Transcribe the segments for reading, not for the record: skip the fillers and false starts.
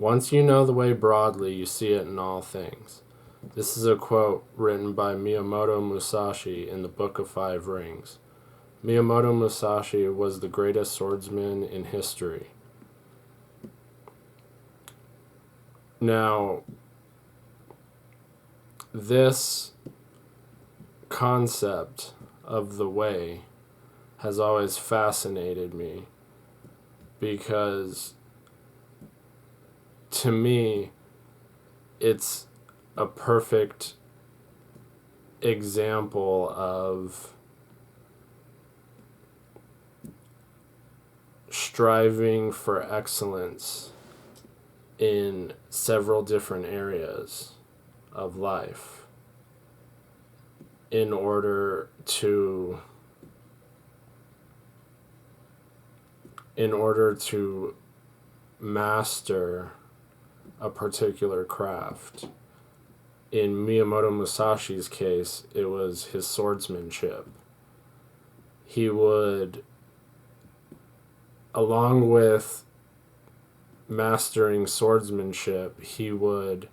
Once you know the way broadly, you see it in all things. This is a quote written by Miyamoto Musashi in the Book of Five Rings. Miyamoto Musashi was the greatest swordsman in history. Now, this concept of the way has always fascinated me because to me it's a perfect example of striving for excellence in several different areas of life in order to master a particular craft. In Miyamoto Musashi's case, it was his swordsmanship. He would, along with mastering swordsmanship, he was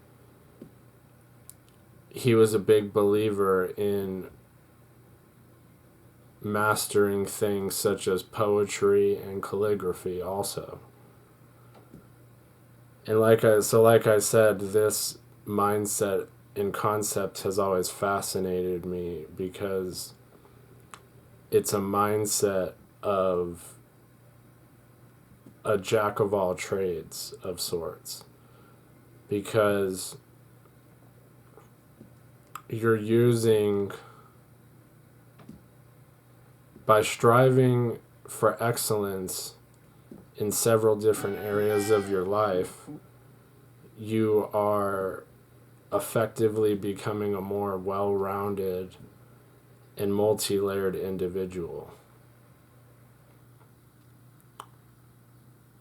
a big believer in mastering things such as poetry and calligraphy also. And like I said, this mindset and concept has always fascinated me because it's a mindset of a jack of all trades of sorts. Because you're using, by striving for excellence in several different areas of your life, you are effectively becoming a more well-rounded and multi-layered individual,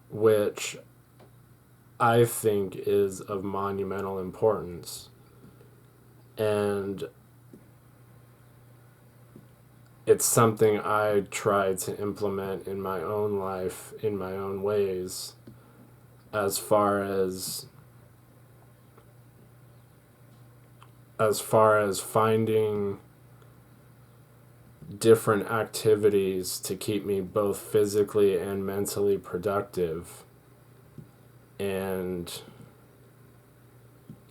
which I think is of monumental importance. And it's something I try to implement in my own life, in my own ways, as far as finding different activities to keep me both physically and mentally productive, and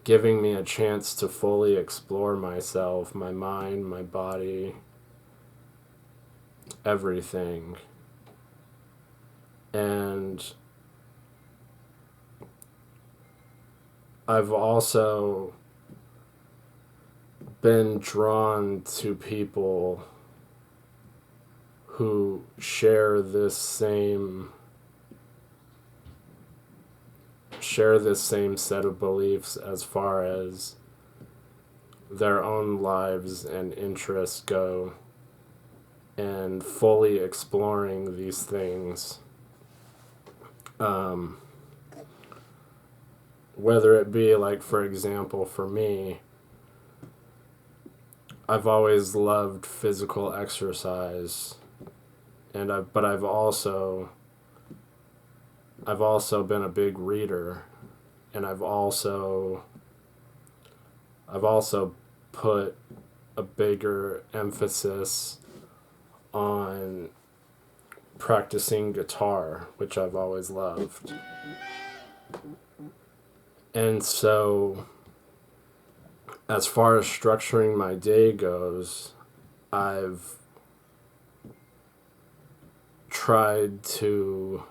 giving me a chance to fully explore myself, my mind, my body, everything. And I've also been drawn to people who share this same set of beliefs as far as their own lives and interests go, and fully exploring these things, whether it be, like, for example, for me, I've always loved physical exercise, and I've also been a big reader, and I've also put a bigger emphasis on practicing guitar, which I've always loved. And so, as far as structuring my day goes, I've tried to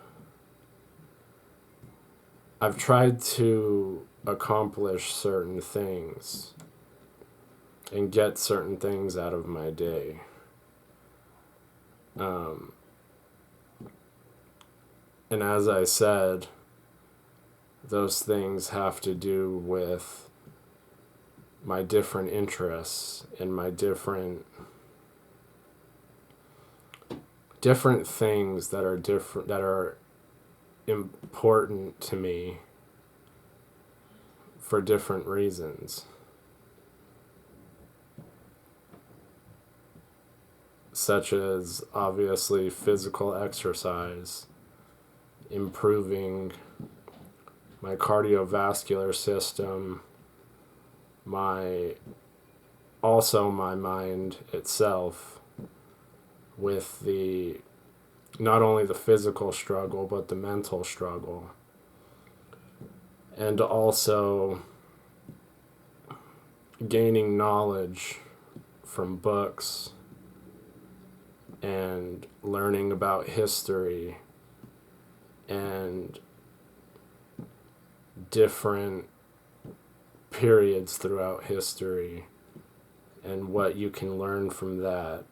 accomplish certain things and get certain things out of my day. And as I said, those things have to do with my different interests and my different things that are important to me for different reasons. Such as, obviously, physical exercise, improving my cardiovascular system, my mind itself, with the not only the physical struggle but the mental struggle, and also gaining knowledge from books and learning about history and different periods throughout history and what you can learn from that,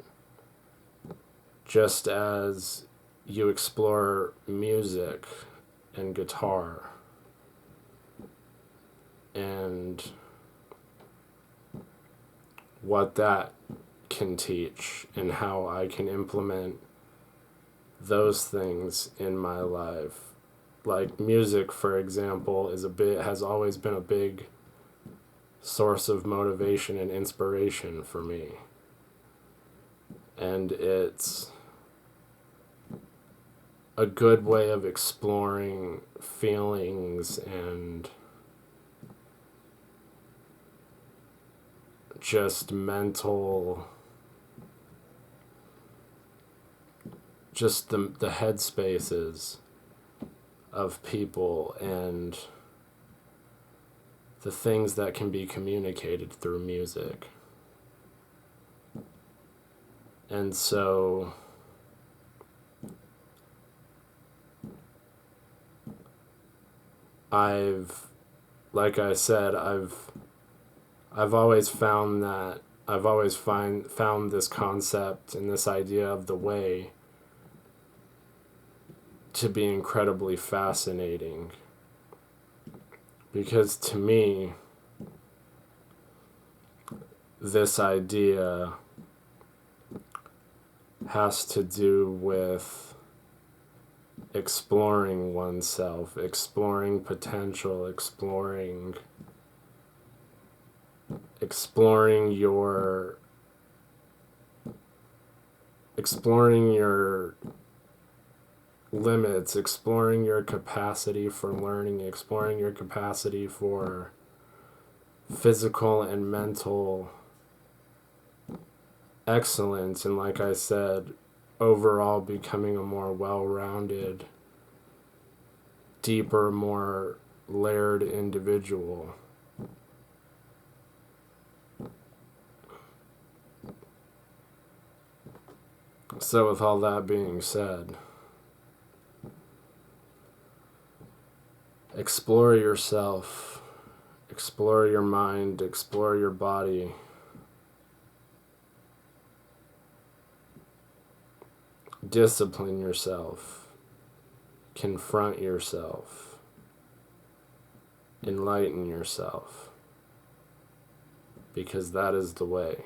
just as you explore music and guitar and what that can teach and how I can implement those things in my life. Like music, for example, has always been a big source of motivation and inspiration for me. And it's a good way of exploring feelings and just mental, just the headspaces of people and the things that can be communicated through music. And so like I said, I've always found that found this concept and this idea of the way to be incredibly fascinating, because to me this idea has to do with exploring oneself, exploring potential, exploring your limits, exploring your capacity for learning, exploring your capacity for physical and mental excellence, and like I said, overall becoming a more well-rounded, deeper, more layered individual. So with all that being said, explore yourself, explore your mind, explore your body. Discipline yourself, confront yourself, enlighten yourself, because that is the way.